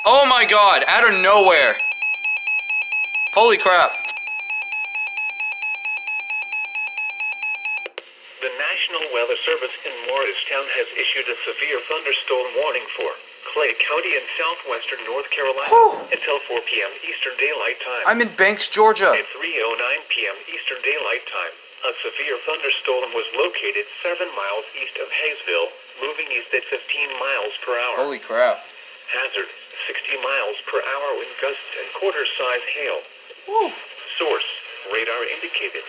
Oh my god, out of nowhere. Holy crap. The National Weather Service in Morristown has issued a severe thunderstorm warning for Clay County in southwestern North Carolina until 4 p.m. Eastern Daylight Time. I'm in Banks, Georgia. At 3:09 p.m. Eastern Daylight Time, a severe thunderstorm was located 7 miles east of Hayesville, moving east at 15 miles per hour. Holy crap. Hazard, 60 miles per hour wind gusts and quarter-size hail. Woo. Source, radar indicated.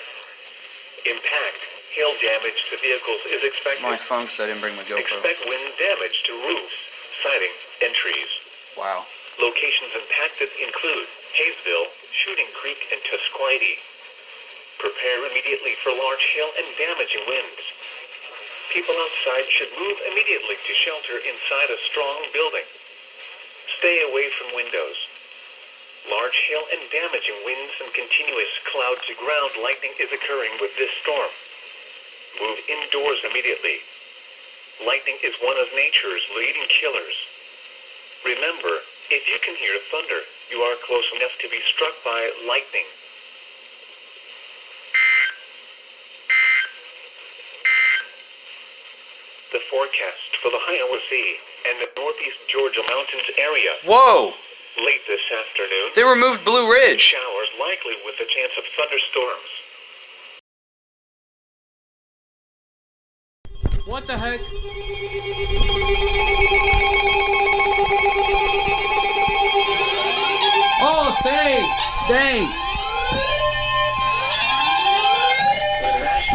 Impact, hail damage to vehicles is expected. My phone said I didn't bring my GoPro. Expect wind damage to roofs, siding, and trees. Wow. Locations impacted include Hayesville, Shooting Creek, and Tusquoity. Prepare immediately for large hail and damaging winds. People outside should move immediately to shelter inside a strong building. Stay away from windows. Large hail and damaging winds and continuous cloud-to-ground lightning is occurring with this storm. Move indoors immediately. Lightning is one of nature's leading killers. Remember, if you can hear thunder, you are close enough to be struck by lightning. The forecast for the Iowa Sea and the northeast Georgia mountains area. Whoa! Late this afternoon, They removed Blue Ridge. showers likely with a chance of thunderstorms. What the heck? Oh, thanks! Thanks!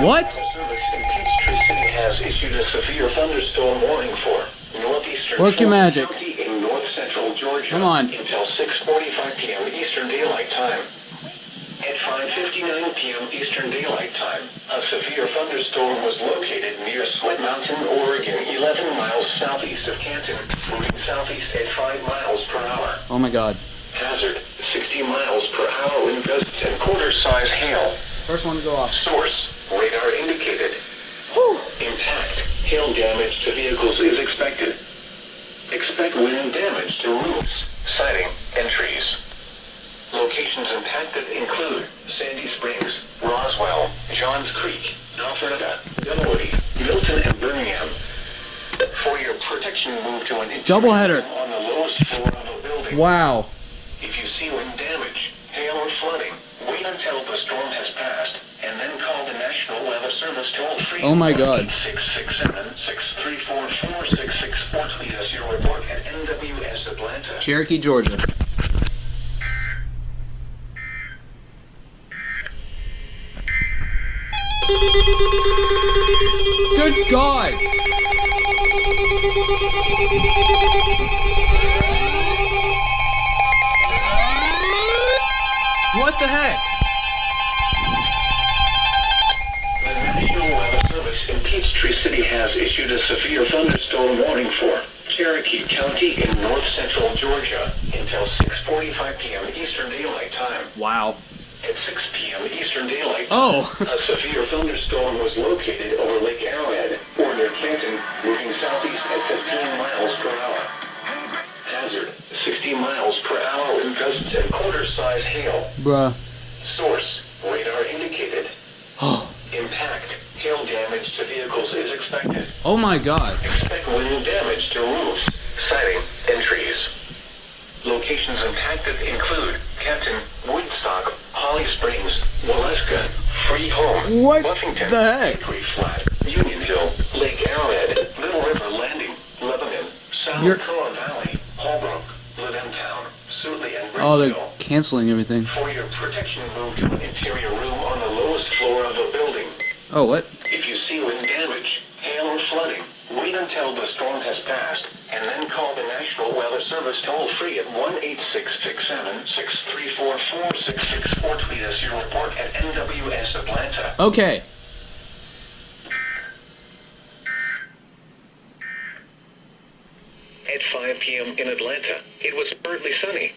What? The Peachtree City has issued a severe thunderstorm warning for northeastern Work your magic. County in north central Georgia. Come on. Until 6:45 p.m. Eastern Daylight Time. At 5:59 p.m. Eastern Daylight Time, a severe thunderstorm was located near Sweat Mountain, Oregon, 11 miles southeast of Canton, moving southeast at 5 miles per hour. Oh my god. Hazard, 60 miles per hour wind gusts and quarter-size hail. First one to go off. Source, radar indicated. Impact, hail damage to vehicles is expected. Expect wind damage to roofs, siding, and trees. Locations impacted include Sandy Springs, Roswell, Johns Creek, Alpharetta, Dunwoody, Milton, and Birmingham. For your protection, move to an Doubleheader. on the lowest floor of a building. Wow. If you see wind damage, hail, or flooding, wait until the storm has passed, and then call the National Weather Service toll-free. Oh my god. 667-634-4664. Tweet us your report at NWS Atlanta. Cherokee, Georgia. Good God! What the heck? The National Weather Service in Peachtree City has issued a severe thunderstorm warning for Cherokee County in north central Georgia until 6:45 p.m. Eastern Daylight Time. Wow. At 6 p.m. Eastern Daylight Time, Oh. a severe thunderstorm was located over Lake Arrowhead, or near Canton, moving southeast at 15 miles per hour. Hazard, 60 miles per hour wind gusts and quarter-size hail. Bruh. Source, radar indicated. Oh. Impact, hail damage to vehicles is expected. Oh my god. Expect wind damage to roofs, siding, and trees. Locations impacted include Canton, Woodstock, Holly Springs, Waleska, Freeholm, What Buffington, the heck? Hickory Flat, Union Hill, Lake Arrowhead, Little River Landing, Lebanon, South You're- Carolina Valley, Holbrook, Lidentown, Sutley, and Oh, they're Bridgeville. canceling everything. For your protection, move to an interior room on the lowest floor of a building. Oh, what? If you see wind damage, hail, or flooding, wait until the storm has passed, and then call the National Weather Service toll-free at 1-866-634-4664. Tweet us your report at NWS Atlanta. Okay. At 5 p.m. in Atlanta, it was partly sunny.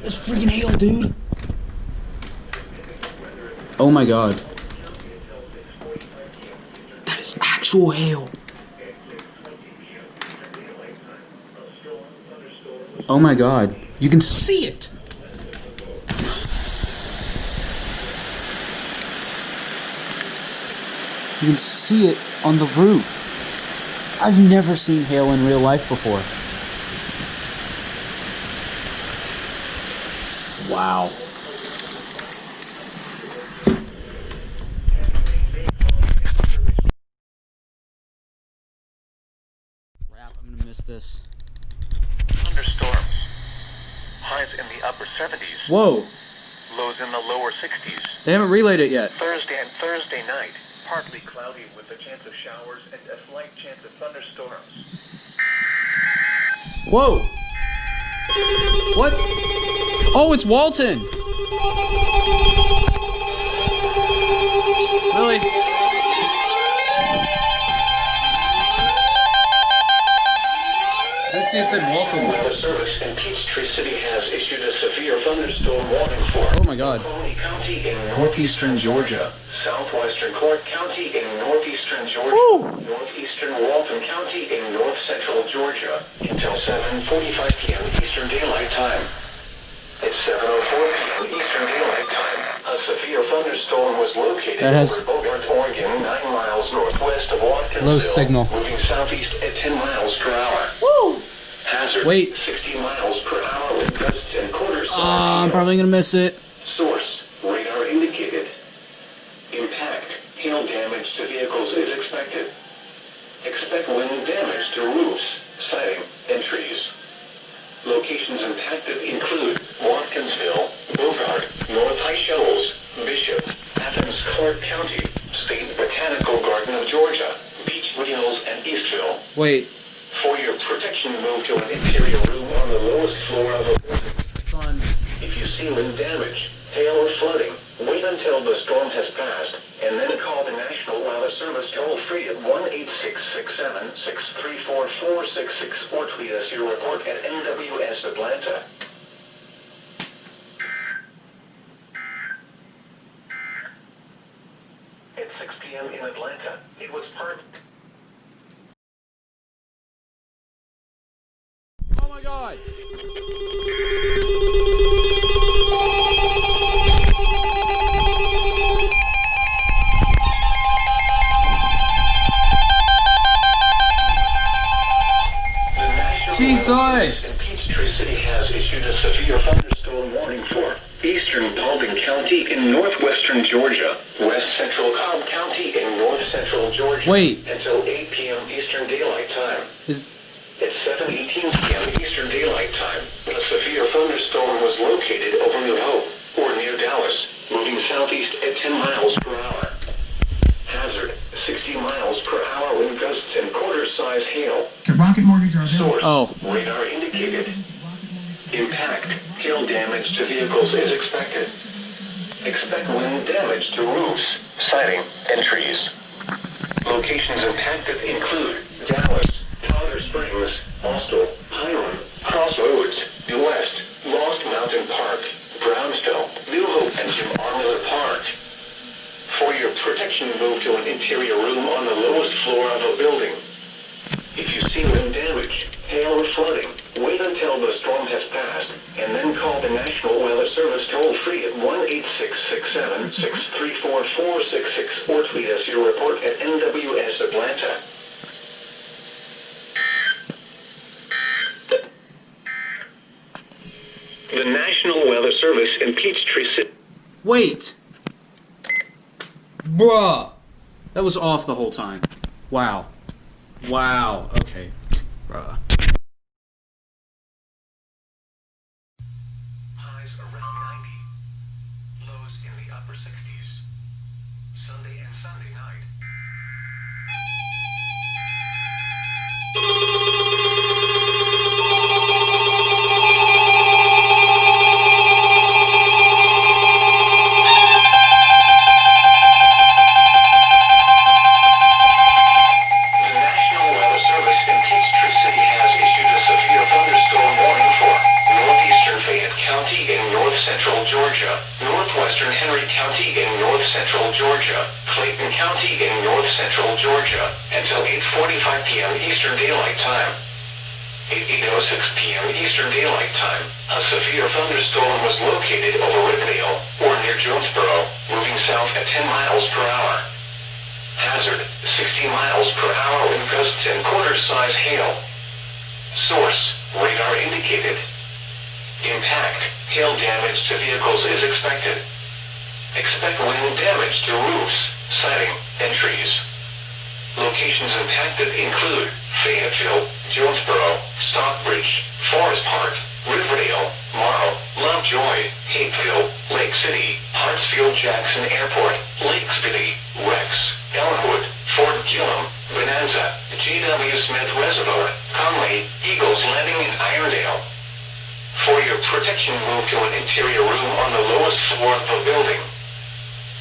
That's freaking hail, dude. Oh my god. That is actual actual hail. Oh my god. You can see it. You can see it on the roof. I've never seen hail in real life before. Wow. Crap, I'm gonna miss this. Thunderstorms. Highs in the upper 70s. Whoa. Lows in the lower 60s. They haven't relayed it yet. Thursday and Thursday night. Partly cloudy with a chance of showers and a slight chance of thunderstorms. Whoa. What? Oh, it's Walton. Really? Let's see, it said Walton. Weather Service in Peachtree City has issued a severe thunderstorm warning for Oh my god. Cobb County in Northeastern Georgia. Southwestern Clarke County in northeastern Georgia, Woo! northeastern Walton County in north central Georgia until 7:45 p.m. Eastern Daylight Time. At 7:04 p.m. Eastern Daylight Time, a severe thunderstorm was located That has over Bogart, Oregon, 9 miles northwest of Watkinsville, low signal. moving southeast at 10 miles per hour. Woo! Hazard, Wait. 60 miles per hour with gusts and quarters. I'm probably gonna miss it. Source, radar indicated. Impact, hail damage to vehicles is expected. Expect wind damage to roofs, siding, and trees. Locations impacted include Watkinsville, Bogart, North High Shoals, Bishop, Athens-Clarke County, State Botanical Garden of Georgia, Beechwood Hills, and Eastville. Wait. For your protection, move to an interior room on the lowest floor of a building. It's on. If you see wind damage, hail or flooding, wait until the storm has passed, and then call the National Weather Service toll-free at 1-866-7-634-466 or tweet us your report at NWS Atlanta. At 6 p.m. in Atlanta, it was part... Oh my god. Jesus! Peachtree City has issued a severe thunderstorm warning for eastern Paulding County in northwestern Georgia, west central Cobb County in north central Georgia. Wait. Until 8 p.m. Eastern Daylight Time. Is At 7:18 p.m. Eastern Daylight Time, a severe thunderstorm was located over New Hope, or near Dallas, moving southeast at 10 miles per hour. Hazard, 60 miles per hour wind gusts and quarter-size hail. To Rocket Mortgage or Source, Oh. radar indicated. Impact, hail damage to vehicles is expected. Expect wind damage to roofs, siding, and trees. Locations impacted include Dallas, Powder Springs, Austell, Hiram, Crossroads, Due West, Lost Mountain Park, Brownsville, New Hope, and Jim R. Miller Park. For your protection, move to an interior room on the lowest floor of a building. If you see wind damage, hail or flooding, wait until the storm has passed, and then call the National Weather Service toll-free at 1-866-7-634-466 or tweet us your report at NWS Atlanta. The National Weather Service in Peachtree City. wait. Bruh. That was off the whole time. Wow. Wow. Okay. Bruh. Highs around 90. Lows in the upper 60s. Sunday and Sunday night. The National Weather Service in Peachtree City has Georgia, Clayton County in north central Georgia, until 8:45 p.m. Eastern Daylight Time. At 8:06 p.m. Eastern Daylight Time, a severe thunderstorm was located over Riverdale, or near Jonesboro, moving south at 10 miles per hour. Hazard, 60 miles per hour wind gusts and quarter-size hail. Source, radar indicated. Impact, hail damage to vehicles is expected. Expect wind damage to roofs, siding, and trees. Locations impacted include Fayetteville, Jonesboro, Stockbridge, Forest Park, Riverdale, Morrow, Lovejoy, Hapeville, Lake City, Hartsfield-Jackson Airport, Lake City, Rex, Ellenwood, Fort Gillum, Bonanza, G.W. Smith Reservoir, Conway, Eagles Landing and Irondale. For your protection, move to an interior room on the lowest floor of the building.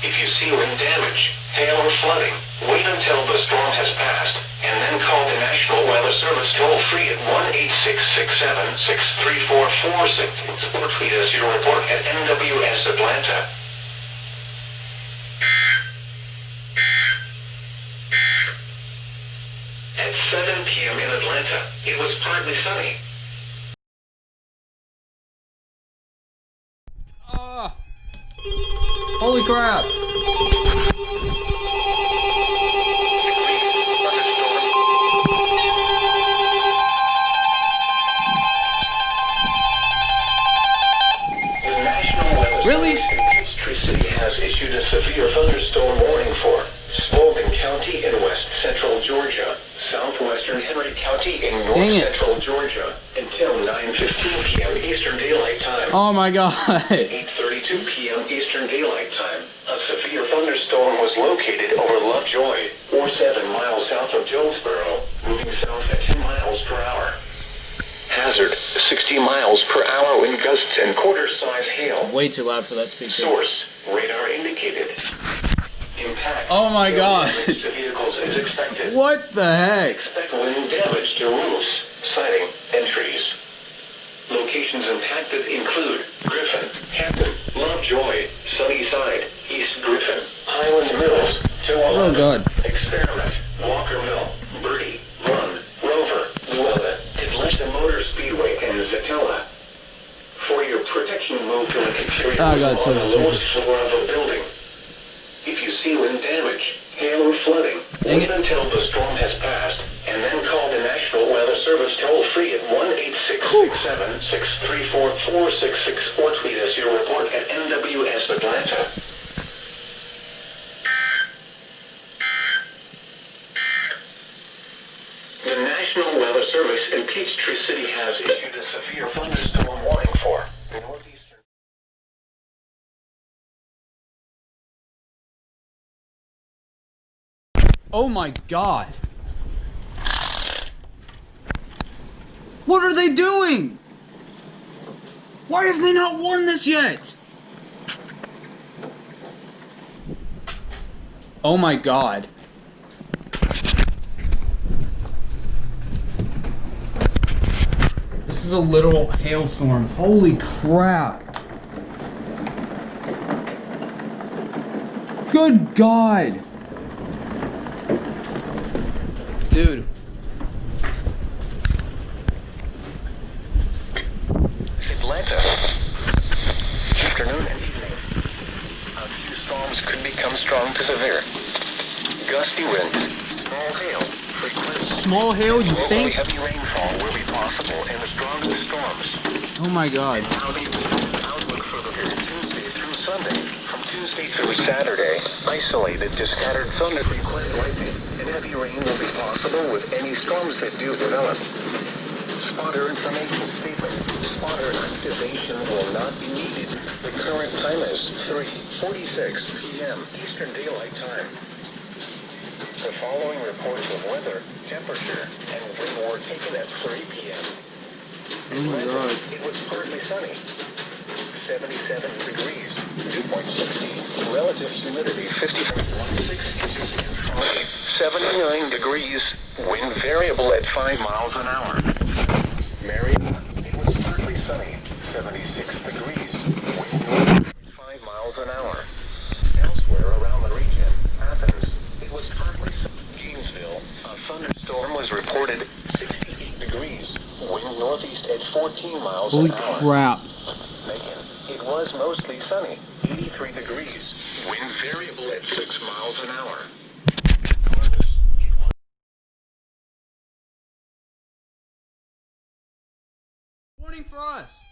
If you see wind damage, hail or flooding, wait until the storm has passed, and then call the National Weather Service toll-free at 1-866-7-63446 or tweet us your report at NWS Atlanta. At 7 p.m. in Atlanta, it was partly sunny. Ah! Holy crap! Really? City has issued a severe thunderstorm warning for Spalding County in west central Georgia, southwestern Henry County in north central Georgia, until 9:15 p.m. Eastern Daylight Time. Oh my god! At 8:32 p.m. Eastern Daylight Time, a severe thunderstorm was located over Lovejoy, or 7 miles south of Jonesboro, moving south at 10 miles per hour. Hazard, 60 miles per hour wind gusts and quarter-size hail. Way too loud for that speaker. Source, radar indicated. Impact. Oh my god. Damage to vehicles is expected. What the heck? Expect wind damage to roofs, siding, and trees. Locations impacted include Griffin, Hampton, Lovejoy, Sunnyside, East Griffin, Highland Mills, Oh god. Experiment, Walker Mill, Birdie, Run, Rover, Luella, Atlanta Motor Speedway, and Zatella. For your protection, move to an interior Oh god, on so the lowest floor of a building. If you see wind damage, hail or flooding, wait until the storm has passed, and then call the National Weather Service toll-free at 1-866-7-634-466 or tweet us your report at NWS Atlanta. The National Weather Service in Peachtree City has issued a severe thunderstorm warning for the northeastern. Oh my god. What are they doing? Why have they not won this yet? Oh my god. This is a literal hailstorm. Holy crap. Good god. Dude. Atlanta. Afternoon and evening. A few storms could become strong to severe. Gusty winds. Small hail. Frequent. Small hail, you Locally think? heavy rainfall will be possible in the strongest storms. Oh my god. Outlook for the Tuesday through Sunday. From Tuesday through Saturday, isolated to scattered thunder, frequent lightning, and heavy rain will be possible with any storms that do develop. Spotter information statement. Spotter activation will not be needed. The current time is 3:46 p.m. Eastern Daylight Time. The following reports of weather, temperature, and wind were taken at 3 p.m. Oh my god. It was partly sunny. 77 degrees, dew point 60, relative humidity 50.16 inches in Fahrenheit, 79 degrees, wind variable at 5 miles an hour. Marion, it was partly sunny, 76 degrees, wind 5 miles an hour. Elsewhere around the region, 15 miles Holy an hour. crap. Megan, it was mostly sunny, 83 degrees. Wind variable at 6 miles an hour. Columbus, it was Warning for us.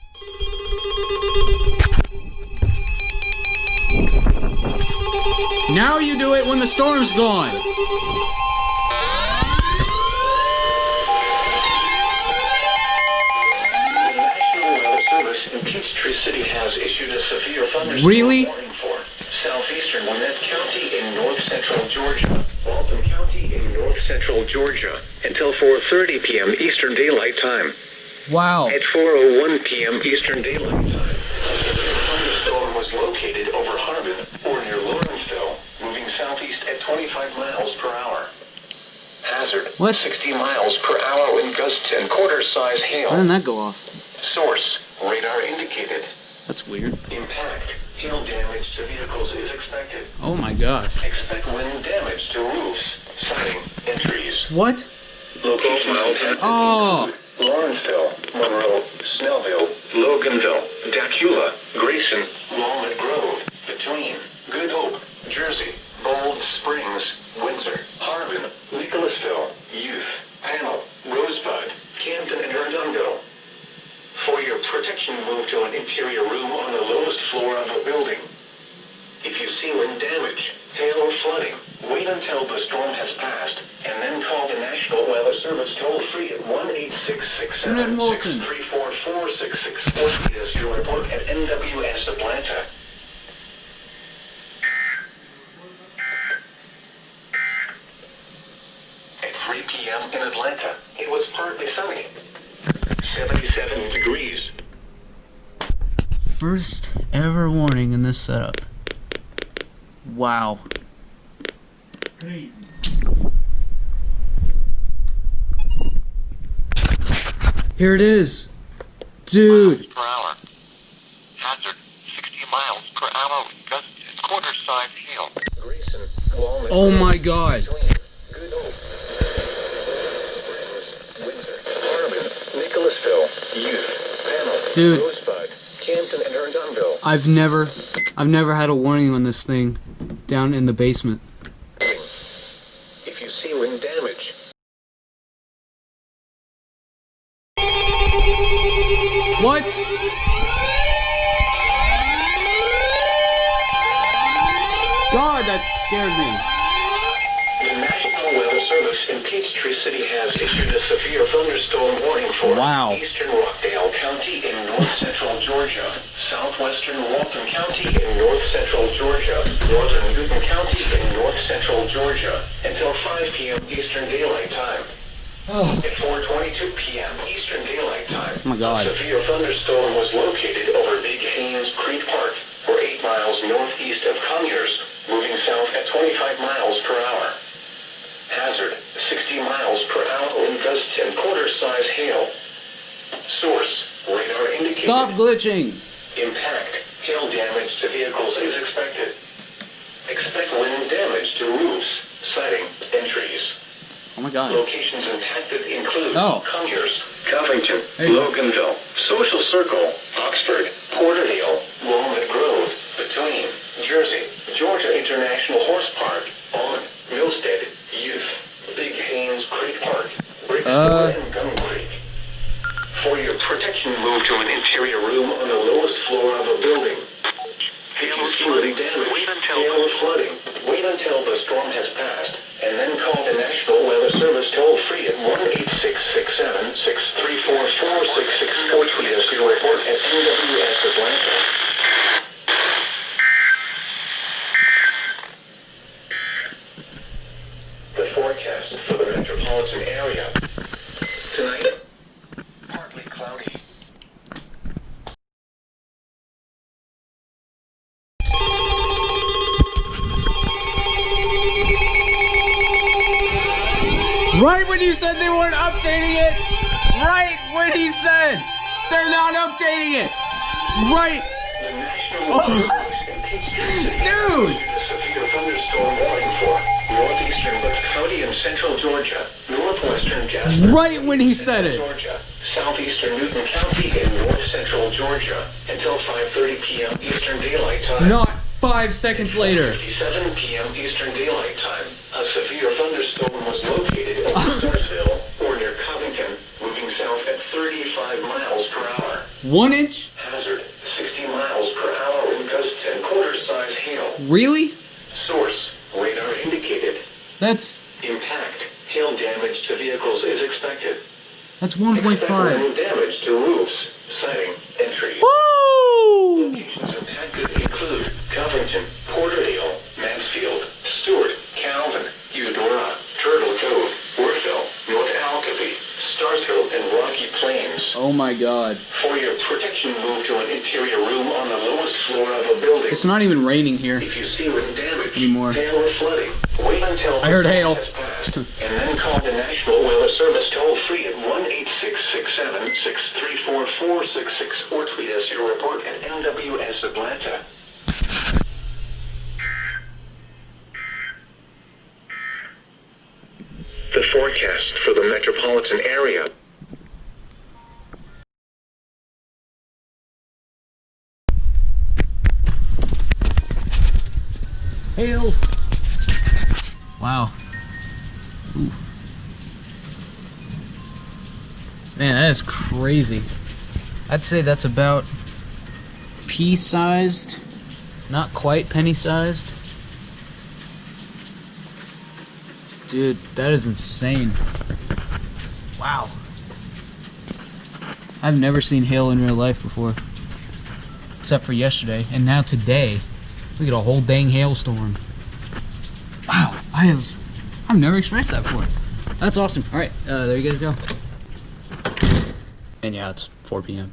Now you do it when the storm's gone. The National Weather Service in Peachtree City has issued a severe thunderstorm Really? warning for southeastern Gwinnett County in north-central Georgia, Walton County in north-central Georgia, until 4:30 p.m. Eastern Daylight Time. Wow. At 4:01 p.m. Eastern Daylight Time, the thunderstorm was located over Harbin or near Lawrenceville, moving southeast at 25 miles per hour. Hazard, What? 60 miles per hour wind gusts and quarter-size hail. Why didn't that go off? Source, radar indicated. That's weird. Impact, hail damage to vehicles is expected. Oh my gosh. Expect wind damage to roofs, siding, and trees. What? Location hazards Oh. include Lawrenceville, Monroe, Snellville, Loganville, Dacula, Grayson, Walnut Grove, Between, Good Hope, Jersey, Bold Springs, Windsor, Harbin, Nicholasville, Youth, Panel, Rosebud, Camden, and Redondo. For your protection, move to an interior room on the lowest floor of a building. If you see wind damage, hail or flooding, wait until the storm has passed, and then call the National Weather Service toll-free at 1-866-763-444664 as your report at NWS Atlanta. At 3 p.m. in Atlanta, it was partly sunny. 77 degrees. First ever warning in this setup. Wow. Here it is. Dude. Per hour. Hazard 60 miles per hour with gusts and quarter-size hail. Grayson, Walnut Oh Grove, my god. Between, Good Hope, Windsor, Harbin, Nicholasville, Youth, Panel, Dude. Rosebud, Camden, and Redondo. I've never had a warning on this thing down in the basement. If you see wind damage, What? God, that scared me. the National Weather Service in Peachtree City has issued a severe thunderstorm warning for Wow. eastern Rockdale County in north-central Georgia, southwestern Walton County in north-central Georgia, northern Griffin County in north-central Georgia, until 5 p.m. Eastern Daylight Time. At 4:22 p.m. Eastern Daylight Time, Oh my God. a severe thunderstorm was located over Big Haynes Creek Park, or 8 miles northeast of Conyers, moving south at 25 miles per hour. Hazard, 60 miles per hour wind gusts and quarter-size hail. Source, radar indicated. Stop glitching. Impact, hail damage to vehicles is expected. Expect wind damage to roofs, siding, and trees. Oh my god. Locations impacted include Oh. Conyers, Covington, There you go. Loganville, Social Circle, Oxford, Porterville, Walnut Grove, Between, Jersey, Georgia International Horse Park, On, Millstead, Youth, Big Haynes Creek Park, Bricksville, and Gum Creek. For your protection, move to an interior room on the lowest floor of a building. If you see wind damage, hail or flooding, wait until the storm has passed, and then call the National Weather Service toll-free at 1-866-763-444664 as your report at NWS Atlanta. The forecast for the metropolitan area. Tonight, partly cloudy. Right when you said they weren't updating it. Right when he said they're not updating it. Right. The National Weather Service in Peachtree City Dude. issued a severe thunderstorm warning for northeastern Bucks County and central Georgia, northwestern Jasper, Right when he said it. Georgia, southeastern Newton County in north-central Georgia until 5:30 p.m. Eastern Daylight Time. Not 5 seconds later. 7 p.m. Eastern Daylight Time. A severe thunderstorm was located over Lawrenceville or near Covington, moving south at 35 miles per hour. 1 inch? Hazard, 60 miles per hour in gusts and quarter-size hail. Really? Source, radar indicated. That's Impact, hail damage to vehicles is expected. 1.5. Expect damage to roofs, siding, and trees. Woo! Locations impacted include Covington, Porterville, Mansfield, Stewart, Calvin, Eudora, Turtle Cove, Woodville, North Alcovy, Starsville, and Rocky Plains. Oh my god. For your protection, move to an interior room on the lowest floor of a building. It's not even raining here If you see wind damage, anymore. hail or flooding, wait until I heard the hail. storm has passed, and then call the National Weather Service toll-free at 1-866-7-634-466 or tweet us your report at NWS Atlanta. The forecast for the metropolitan area. Hail! Wow. Ooh. Man, that is crazy. I'd say that's about pea-sized, not quite penny-sized. Dude, that is insane. Wow. I've never seen hail in real life before. Except for yesterday, and now today. We get a whole dang hailstorm. Wow, I've never experienced that before. That's awesome. Alright, there you guys go. And yeah, it's 4 p.m.